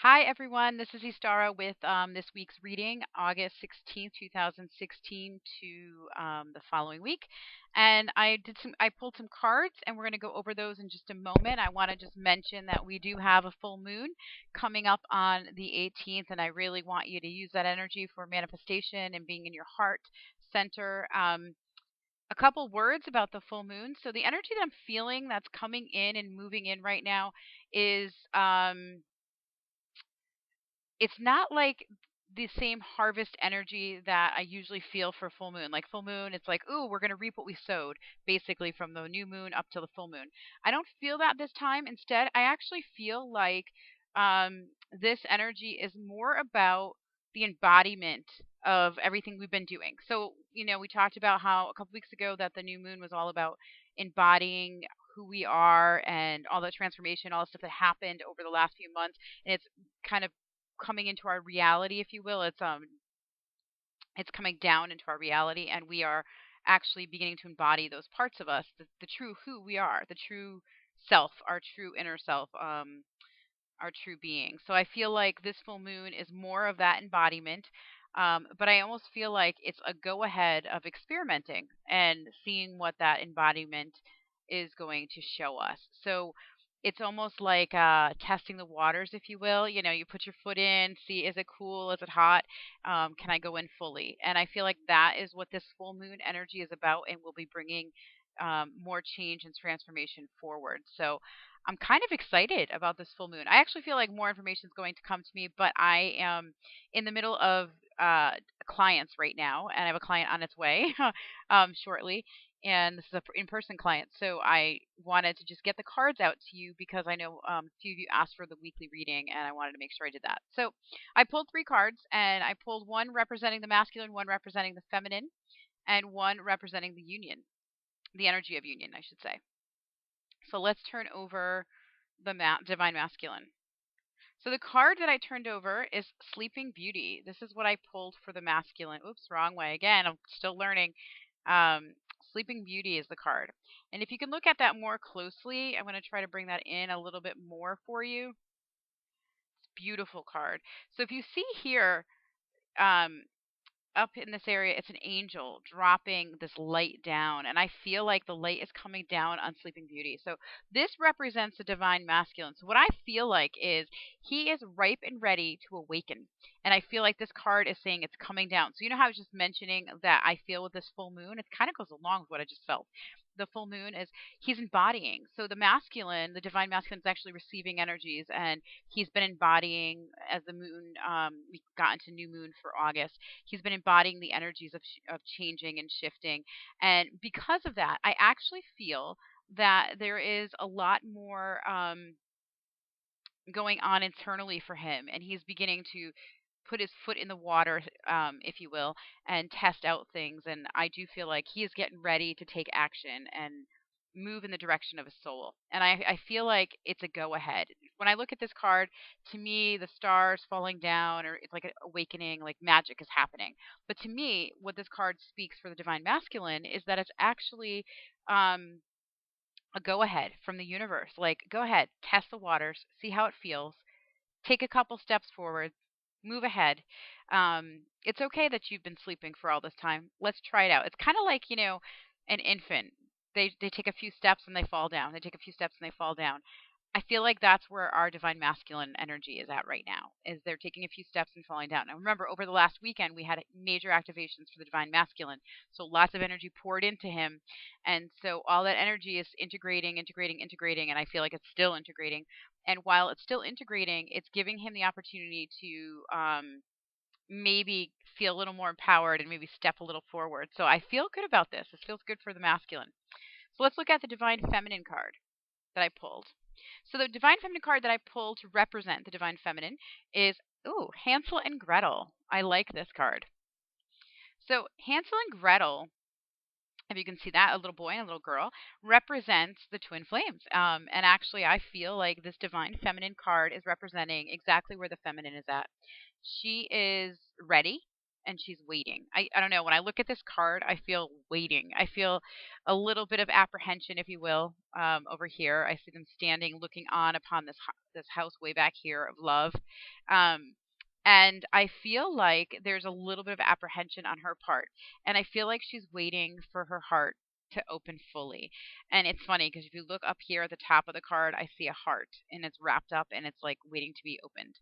Hi, everyone. This is EstaRa with this week's reading, August 16th, 2016 to the following week. And I pulled some cards and we're going to go over those in just a moment. I want to just mention that we do have a full moon coming up on the 18th, and I really want you to use that energy for manifestation and being in your heart center. A couple words about the full moon. So, the energy that I'm feeling that's coming in and moving in right now is. It's not like the same harvest energy that I usually feel for full moon. Like full moon, it's like, ooh, we're going to reap what we sowed, basically from the new moon up to the full moon. I don't feel that this time. Instead, I actually feel like this energy is more about the embodiment of everything we've been doing. So, we talked about how a couple weeks ago that the new moon was all about embodying who we are and all the transformation, all the stuff that happened over the last few months. And it's kind of coming into our reality, if you will. It's coming down into our reality, and we are actually beginning to embody those parts of us, the true who we are, the true self, our true inner self, our true being. So I feel like this full moon is more of that embodiment. But I almost feel like it's a go ahead of experimenting and seeing what that embodiment is going to show us. So it's almost like testing the waters, if you will. You put your foot in, see, is it cool? Is it hot? Can I go in fully? And I feel like that is what this full moon energy is about, and will be bringing more change and transformation forward. So I'm kind of excited about this full moon. I actually feel like more information is going to come to me, but I am in the middle of clients right now, and I have a client on its way shortly. And this is a in-person client, so I wanted to just get the cards out to you because I know a few of you asked for the weekly reading, and I wanted to make sure I did that. So I pulled three cards, and I pulled one representing the masculine, one representing the feminine, and one representing the union, the energy of union, I should say. So let's turn over the divine masculine. So the card that I turned over is Sleeping Beauty. This is what I pulled for the masculine. Oops, wrong way. Again, I'm still learning. Um, Sleeping Beauty is the card. And if you can look at that more closely, I'm going to try to bring that in a little bit more for you. It's a beautiful card. So if you see here, um, up in this area, it's an angel dropping this light down, and I feel like the light is coming down on Sleeping Beauty. So this represents the divine masculine. So what I feel like is he is ripe and ready to awaken, and I feel like this card is saying it's coming down. So how I was just mentioning that I feel with this full moon, it kind of goes along with what I just felt. The full moon is he's embodying. So the masculine, the divine masculine, is actually receiving energies, and he's been embodying as the moon. We got into new moon for August. He's been embodying the energies of changing and shifting. And because of that, I actually feel that there is a lot more going on internally for him. And he's beginning to put his foot in the water, if you will, and test out things. And I do feel like he is getting ready to take action and move in the direction of his soul. And I feel like it's a go ahead. When I look at this card, to me, the stars falling down, or it's like an awakening, like magic is happening. But to me, what this card speaks for the divine masculine is that it's actually um, a go ahead from the universe. Like, go ahead, test the waters, see how it feels, take a couple steps forward, move ahead. It's okay that you've been sleeping for all this time. Let's try it out. It's kind of like, an infant. They take a few steps and they fall down. They take a few steps and they fall down. I feel like that's where our divine masculine energy is at right now. Is they're taking a few steps and falling down. Now remember, over the last weekend we had major activations for the divine masculine. So lots of energy poured into him. And so all that energy is integrating, integrating, integrating, and I feel like it's still integrating. And while it's still integrating, it's giving him the opportunity to maybe feel a little more empowered and maybe step a little forward. So I feel good about this. This feels good for the masculine. So let's look at the divine feminine card that I pulled. So the divine feminine card that I pulled to represent the divine feminine is, ooh, Hansel and Gretel. I like this card. So Hansel and Gretel, if you can see that, a little boy and a little girl, represents the twin flames. And actually, I feel like this divine feminine card is representing exactly where the feminine is at. She is ready. and she's waiting. I don't know. When I look at this card, I feel waiting. I feel a little bit of apprehension, if you will, over here. I see them standing, looking on upon this house way back here of love. Um, and I feel like there's a little bit of apprehension on her part. And I feel like she's waiting for her heart to open fully. And it's funny because if you look up here at the top of the card, I see a heart and it's wrapped up and it's like waiting to be opened.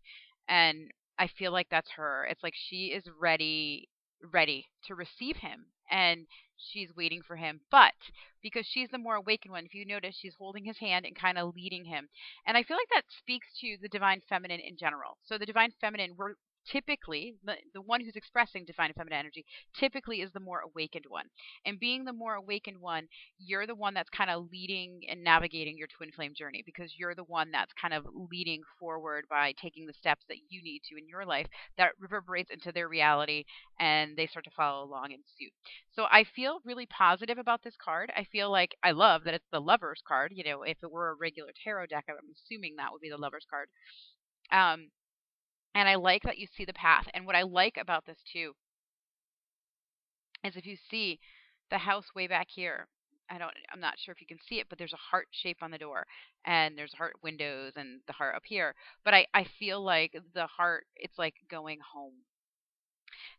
And I feel like that's her. It's like she is ready to receive him and she's waiting for him. But because she's the more awakened one, if you notice, she's holding his hand and kind of leading him. And I feel like that speaks to the divine feminine in general. So the divine feminine, we're typically the one who's expressing divine feminine energy typically is the more awakened one. And being the more awakened one, you're the one that's kind of leading and navigating your twin flame journey because you're the one that's kind of leading forward by taking the steps that you need to in your life that reverberates into their reality and they start to follow along in suit. So I feel really positive about this card. I feel like I love that it's the Lover's card. You know, if it were a regular tarot deck, I'm assuming that would be the Lover's card. Um, and I like that you see the path. And what I like about this too is if you see the house way back here, I'm not sure if you can see it, but there's a heart shape on the door and there's heart windows and the heart up here. But I feel like the heart, it's like going home.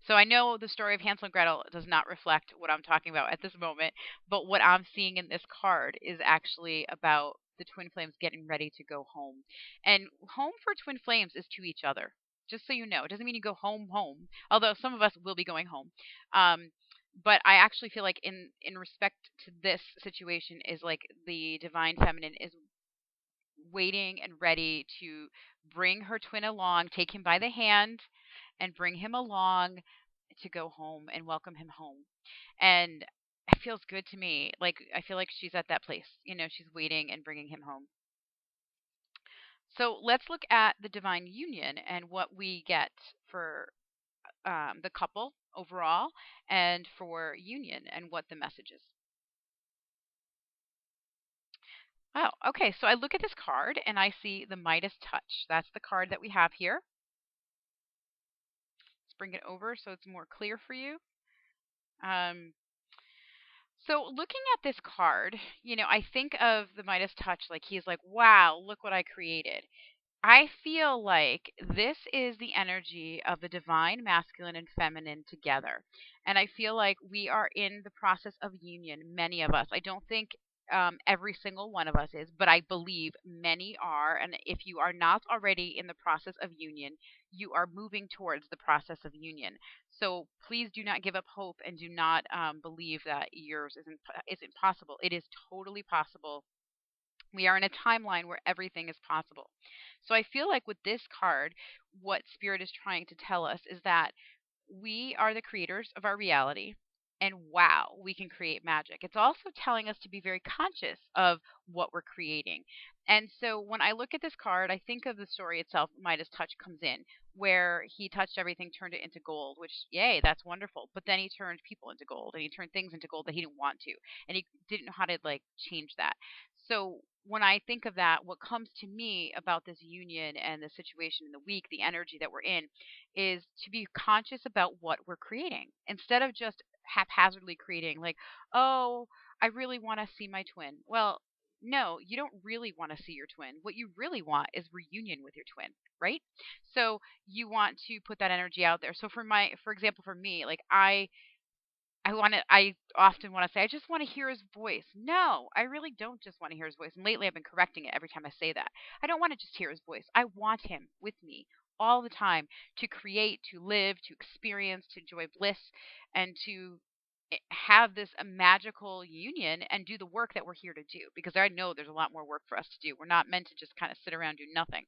So I know the story of Hansel and Gretel does not reflect what I'm talking about at this moment, but what I'm seeing in this card is actually about the twin flames getting ready to go home. And home for twin flames is to each other. Just so you know, it doesn't mean you go home, although some of us will be going home. Um, but I actually feel like in respect to this situation is like the divine feminine is waiting and ready to bring her twin along, take him by the hand and bring him along to go home and welcome him home. And it feels good to me. Like I feel like she's at that place. You know, she's waiting and bringing him home. So let's look at the divine union and what we get for the couple overall and for union and what the message is. Oh, okay. So I look at this card and I see the Midas touch. That's the card that we have here. Let's bring it over so it's more clear for you. Um, So looking at this card, you know, I think of the Midas touch like he's like, "Wow, look what I created." I feel like this is the energy of the divine masculine and feminine together. And I feel like we are in the process of union, many of us. I don't think every single one of us is, but I believe many are. And if you are not already in the process of union, you are moving towards the process of union. So please do not give up hope and do not believe that yours isn't possible. It is totally possible. We are in a timeline where everything is possible. So I feel like with this card, what Spirit is trying to tell us is that we are the creators of our reality. And wow, we can create magic. It's also telling us to be very conscious of what we're creating. And so when I look at this card, I think of the story itself. Midas touch comes in, where he touched everything, turned it into gold, which, yay, that's wonderful. But then he turned people into gold and he turned things into gold that he didn't want to. And he didn't know how to like change that. So when I think of that, what comes to me about this union and the situation in the week, the energy that we're in, is to be conscious about what we're creating instead of just haphazardly creating, like, oh, I really want to see my twin. Well, no, you don't really want to see your twin. What you really want is reunion with your twin, right? So you want to put that energy out there. So for example, for me, like I often want to say, I just want to hear his voice. No, I really don't just want to hear his voice. And lately I've been correcting it every time I say that. I don't want to just hear his voice. I want him with me all the time to create, to live, to experience, to enjoy bliss, and to have this magical union and do the work that we're here to do. Because I know there's a lot more work for us to do. We're not meant to just kind of sit around do nothing.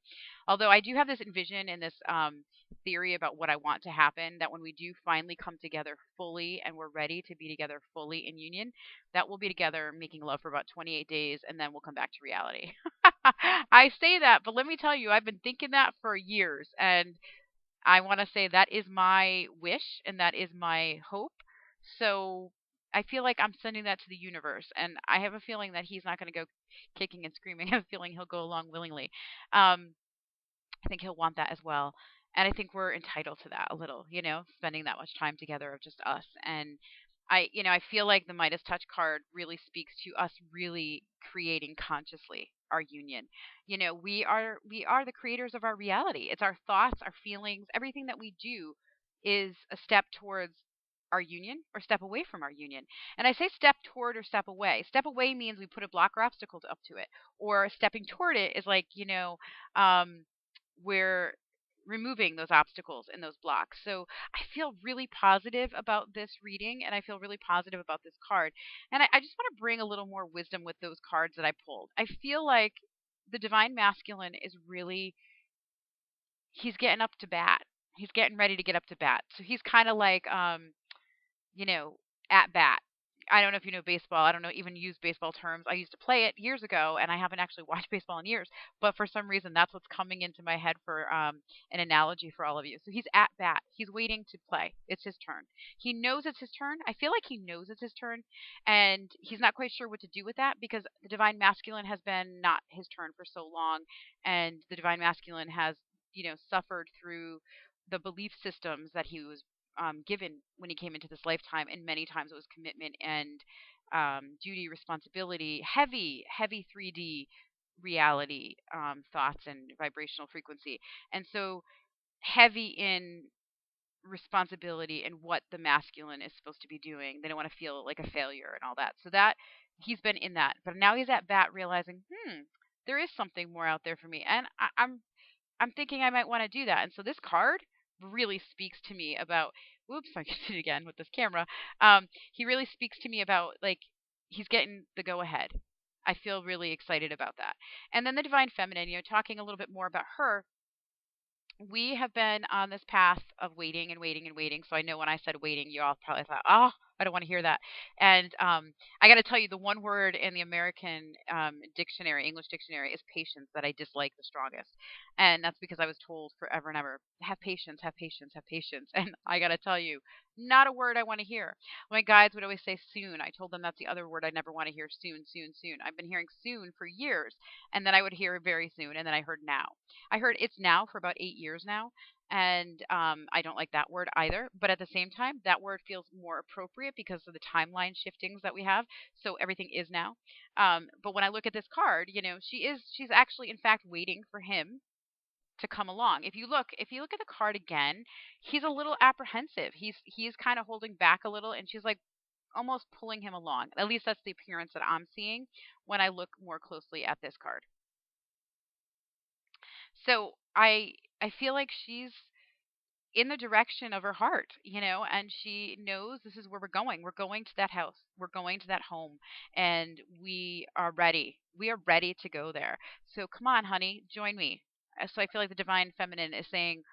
Although I do have this envision and this theory about what I want to happen, that when we do finally come together fully and we're ready to be together fully in union, that we'll be together making love for about 28 days and then we'll come back to reality. I say that, but let me tell you, I've been thinking that for years. And I want to say that is my wish and that is my hope. So I feel like I'm sending that to the universe. And I have a feeling that he's not going to go kicking and screaming. I have a feeling he'll go along willingly. I think he'll want that as well. And I think we're entitled to that a little, spending that much time together of just us. And I feel like the Midas touch card really speaks to us really creating consciously our union. We are the creators of our reality. It's our thoughts, our feelings, everything that we do is a step towards our union or step away from our union. And I say step toward or step away. Step away means we put a block or obstacle up to it, or stepping toward it is like, um, we're removing those obstacles and those blocks. So I feel really positive about this reading, and I feel really positive about this card. And I just want to bring a little more wisdom with those cards that I pulled. I feel like the divine masculine is really, he's getting up to bat. He's getting ready to get up to bat. So he's kind of like, you know, at bat. I don't know if you know baseball. I don't know even use baseball terms. I used to play it years ago, and I haven't actually watched baseball in years. But for some reason, that's what's coming into my head for an analogy for all of you. So he's at bat. He's waiting to play. It's his turn. He knows it's his turn. I feel like he knows it's his turn, and he's not quite sure what to do with that because the divine masculine has been not his turn for so long, and the divine masculine has suffered through the belief systems that he was given when he came into this lifetime, and many times it was commitment and duty, responsibility, heavy 3D reality thoughts and vibrational frequency, and so heavy in responsibility and what the masculine is supposed to be doing. They don't want to feel like a failure and all that. So that he's been in that, but now he's at bat, realizing, there is something more out there for me, and I'm thinking I might want to do that. And so this card really speaks to me about. Whoops, I did it again with this camera. He really speaks to me about like he's getting the go ahead. I feel really excited about that. And then the divine feminine, talking a little bit more about her, we have been on this path of waiting and waiting and waiting. So I know when I said waiting, you all probably thought, oh, I don't want to hear that. And I got to tell you, the one word in the American dictionary, English dictionary, is patience that I dislike the strongest. And that's because I was told forever and ever, have patience, have patience, have patience. And I got to tell you, not a word I want to hear. My guides would always say soon. I told them that's the other word I never want to hear, soon, soon, soon. I've been hearing soon for years. And then I would hear very soon. And then I heard now. I heard it's now for about 8 years now, and I don't like that word either. But at the same time, that word feels more appropriate because of the timeline shiftings that we have. So everything is now. But when I look at this card, she's actually in fact waiting for him to come along. If you look at the card again, he's a little apprehensive. He's kind of holding back a little, and she's like almost pulling him along. At least that's the appearance that I'm seeing when I look more closely at this card. So I feel like she's in the direction of her heart, and she knows this is where we're going. We're going to that house. We're going to that home, and we are ready. We are ready to go there. So come on, honey, join me. So I feel like the divine feminine is saying,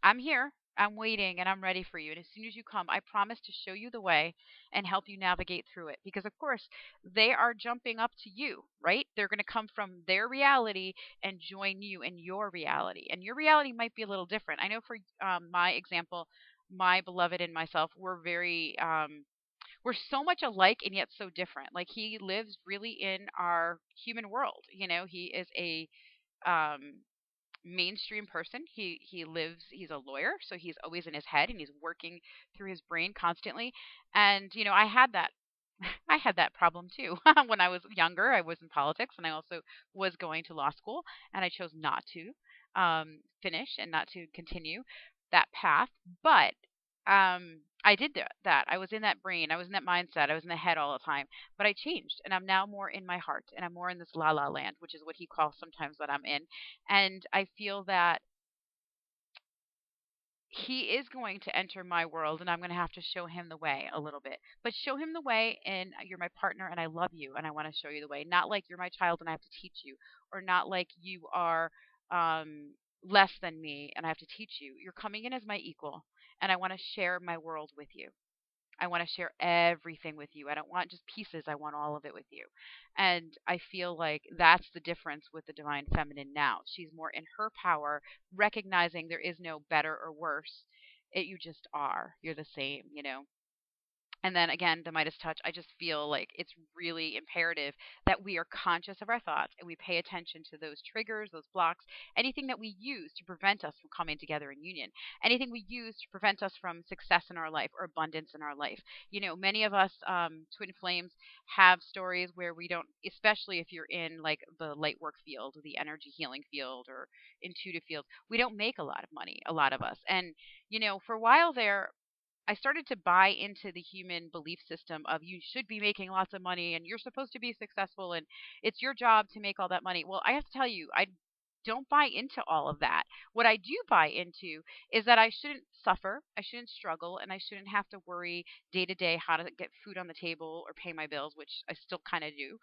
I'm here. I'm waiting and I'm ready for you. And as soon as you come, I promise to show you the way and help you navigate through it. Because, of course, they are jumping up to you, right? They're going to come from their reality and join you in your reality. And your reality might be a little different. I know for my example, my beloved and myself, we're so much alike and yet so different. Like he lives really in our human world. He is a um, mainstream person. He's a lawyer, so he's always in his head and he's working through his brain constantly. And I had that I had that problem too. When I was younger, I was in politics and I also was going to law school, and I chose not to finish and not to continue that path. But I did that. I was in that brain. I was in that mindset. I was in the head all the time. But I changed, and I'm now more in my heart, and I'm more in this la la land, which is what he calls sometimes that I'm in. And I feel that he is going to enter my world, and I'm going to have to show him the way a little bit. But show him the way, and you're my partner, and I love you, and I want to show you the way. Not like you're my child and I have to teach you, or not like you are um, less than me and I have to teach you. You're coming in as my equal, and I want to share my world with you. I want to share everything with you. I don't want just pieces. I want all of it with you. And I feel like that's the difference with the divine feminine now. She's more in her power, recognizing there is no better or worse. You just are. You're the same. And then again, the Midas touch, I just feel like it's really imperative that we are conscious of our thoughts and we pay attention to those triggers, those blocks, anything that we use to prevent us from coming together in union, anything we use to prevent us from success in our life or abundance in our life. Many of us twin flames have stories where we don't, especially if you're in like the light work field, the energy healing field, or intuitive field, we don't make a lot of money, a lot of us. And, for a while there, I started to buy into the human belief system of you should be making lots of money and you're supposed to be successful and it's your job to make all that money. Well, I have to tell you, I don't buy into all of that. What I do buy into is that I shouldn't suffer, I shouldn't struggle, and I shouldn't have to worry day to day how to get food on the table or pay my bills, which I still kind of do.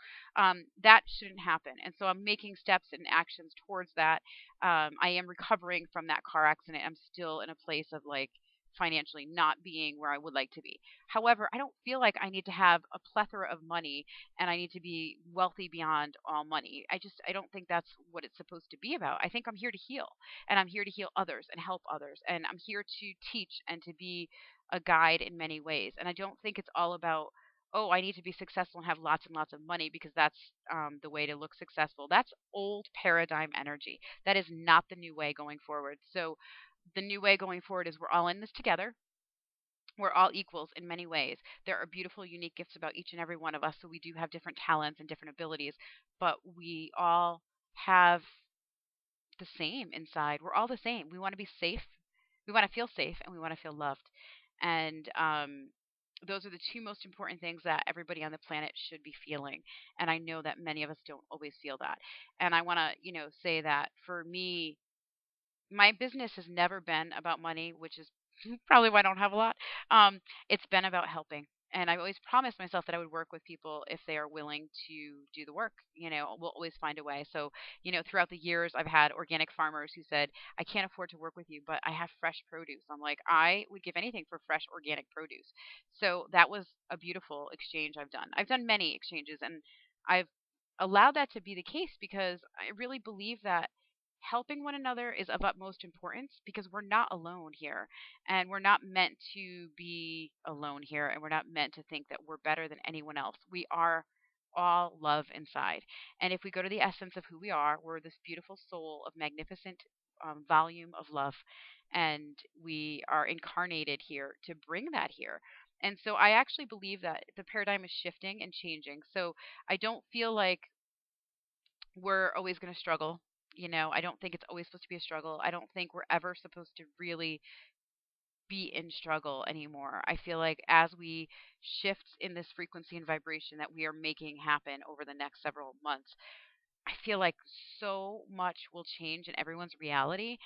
That shouldn't happen. And so I'm making steps and actions towards that. I am recovering from that car accident. I'm still in a place of like, financially not being where I would like to be. However, I don't feel like I need to have a plethora of money and I need to be wealthy beyond all money. I don't think that's what it's supposed to be about. I think I'm here to heal and I'm here to heal others and help others and I'm here to teach and to be a guide in many ways. And I don't think it's all about, oh, I need to be successful and have lots and lots of money because that's the way to look successful. That's old paradigm energy. That is not the new way going forward. So the new way going forward is we're all in this together. We're all equals in many ways. There are beautiful, unique gifts about each and every one of us. So we do have different talents and different abilities, but we all have the same inside. We're all the same. We want to be safe. We want to feel safe and we want to feel loved. And those are the two most important things that everybody on the planet should be feeling. And I know that many of us don't always feel that. And I want to, say that for me, my business has never been about money, which is probably why I don't have a lot. It's been about helping. And I've always promised myself that I would work with people if they are willing to do the work. We'll always find a way. So, throughout the years, I've had organic farmers who said, I can't afford to work with you, but I have fresh produce. I'm like, I would give anything for fresh organic produce. So that was a beautiful exchange I've done. I've done many exchanges, and I've allowed that to be the case because I really believe that helping one another is of utmost importance because we're not alone here and we're not meant to be alone here and we're not meant to think that we're better than anyone else. We are all love inside. And if we go to the essence of who we are, we're this beautiful soul of magnificent volume of love. And we are incarnated here to bring that here. And so I actually believe that the paradigm is shifting and changing. So I don't feel like we're always going to struggle. I don't think it's always supposed to be a struggle. I don't think we're ever supposed to really be in struggle anymore. I feel like as we shift in this frequency and vibration that we are making happen over the next several months, I feel like so much will change in everyone's reality.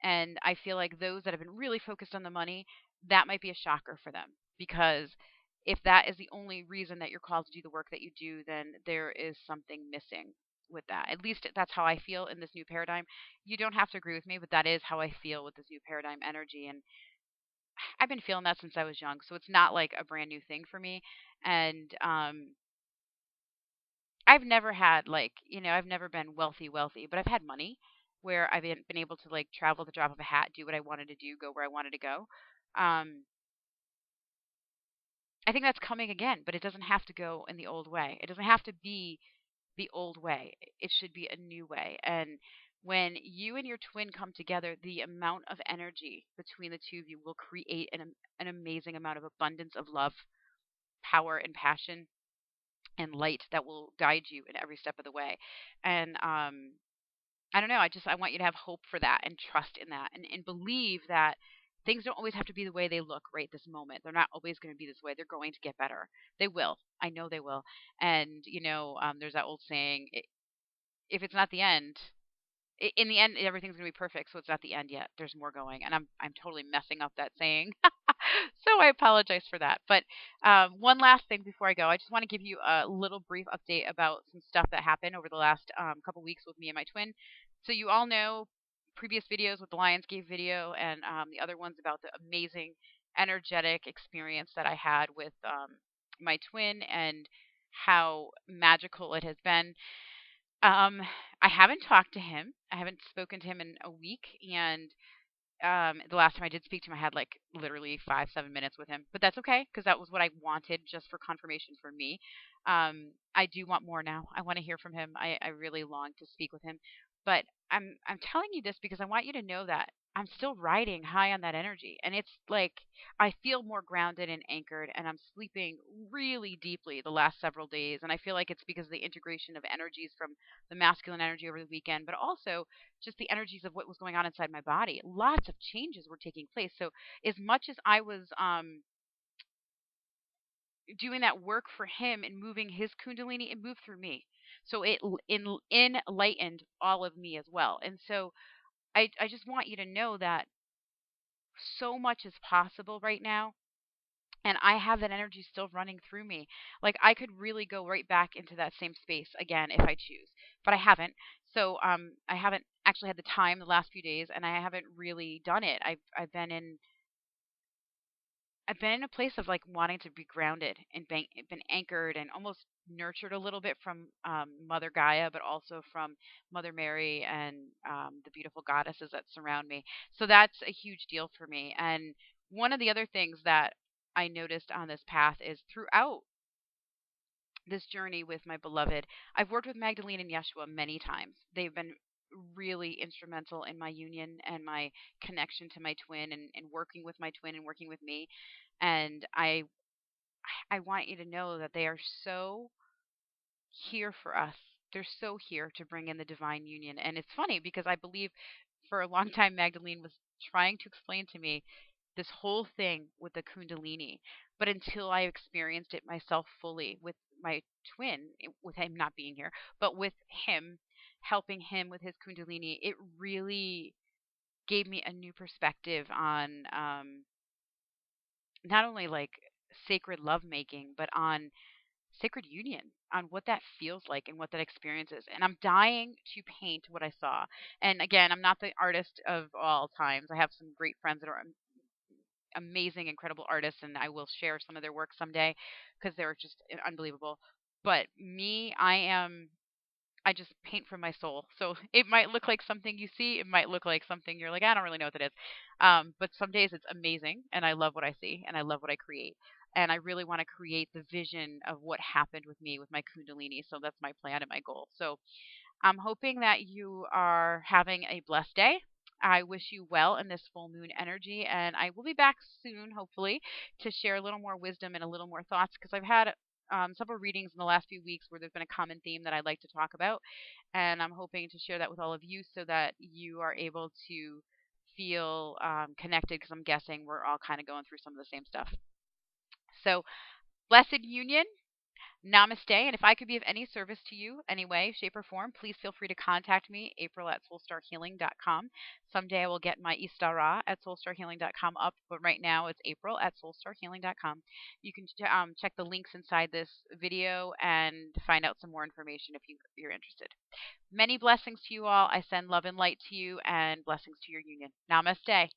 And I feel like those that have been really focused on the money, that might be a shocker for them. Because if that is the only reason that you're called to do the work that you do, then there is something missing with that. At least that's how I feel in this new paradigm. You don't have to agree with me, but that is how I feel with this new paradigm energy. And I've been feeling that since I was young. So it's not like a brand new thing for me. And I've never had like, I've never been wealthy, but I've had money where I've been able to like travel the drop of a hat, do what I wanted to do, go where I wanted to go. Um, I think that's coming again, but it doesn't have to go in the old way. It doesn't have to be the old way. It should be a new way. And when you and your twin come together, the amount of energy between the two of you will create an amazing amount of abundance of love, power, and passion and light that will guide you in every step of the way. And I don't know. I want you to have hope for that and trust in that and believe that things don't always have to be the way they look right this moment. They're not always going to be this way. They're going to get better. They will. I know they will. And, there's that old saying, if it's not the end, in the end, everything's going to be perfect. So it's not the end yet. There's more going. And I'm totally messing up that saying. So I apologize for that. But one last thing before I go, I just want to give you a little brief update about some stuff that happened over the last couple weeks with me and my twin. So you all know previous videos with the Lionsgate video and the other ones about the amazing energetic experience that I had with my twin and how magical it has been. Um, I haven't talked to him. I haven't spoken to him in a week, and the last time I did speak to him, I had like literally 5, 7 minutes with him, but that's okay because that was what I wanted just for confirmation for me. I do want more now. I want to hear from him. I really long to speak with him, but I'm telling you this because I want you to know that I'm still riding high on that energy, and it's like I feel more grounded and anchored, and I'm sleeping really deeply the last several days, and I feel like it's because of the integration of energies from the masculine energy over the weekend, but also just the energies of what was going on inside my body. Lots of changes were taking place. So as much as I was doing that work for him and moving his kundalini, it moved through me. So it enlightened all of me as well. And so I just want you to know that so much is possible right now. And I have that energy still running through me. Like I could really go right back into that same space again if I choose, but I haven't. So I haven't actually had the time the last few days, and I haven't really done it. I've been in a place of like wanting to be grounded and been anchored and almost nurtured a little bit from Mother Gaia, but also from Mother Mary and the beautiful goddesses that surround me. So that's a huge deal for me. And one of the other things that I noticed on this path is throughout this journey with my beloved, I've worked with Magdalene and Yeshua many times. They've been really instrumental in my union and my connection to my twin, and working with my twin and working with me. And I want you to know that they are so here for us. They're so here to bring in the divine union. And it's funny because I believe for a long time Magdalene was trying to explain to me this whole thing with the kundalini, but until I experienced it myself fully with my twin, with him not being here, but with him helping him with his kundalini, it really gave me a new perspective on not only like sacred lovemaking, but on sacred union, on what that feels like and what that experience is. And I'm dying to paint what I saw. And again, I'm not the artist of all times. I have some great friends that are amazing, incredible artists, and I will share some of their work someday because they're just unbelievable. But me, I just paint from my soul. So it might look like something you see. It might look like something you're like, I don't really know what that is. But some days it's amazing, and I love what I see, and I love what I create. And I really want to create the vision of what happened with me with my Kundalini. So that's my plan and my goal. So I'm hoping that you are having a blessed day. I wish you well in this full moon energy, and I will be back soon, hopefully, to share a little more wisdom and a little more thoughts because I've had several readings in the last few weeks where there's been a common theme that I'd like to talk about, and I'm hoping to share that with all of you so that you are able to feel connected because I'm guessing we're all kind of going through some of the same stuff. So, blessed union. Namaste. And if I could be of any service to you, any way, shape, or form, please feel free to contact me, April at soulstarhealing.com. Someday I will get my EstaRa at soulstarhealing.com up, but right now it's April at soulstarhealing.com. You can check the links inside this video and find out some more information if you're interested. Many blessings to you all. I send love and light to you and blessings to your union. Namaste.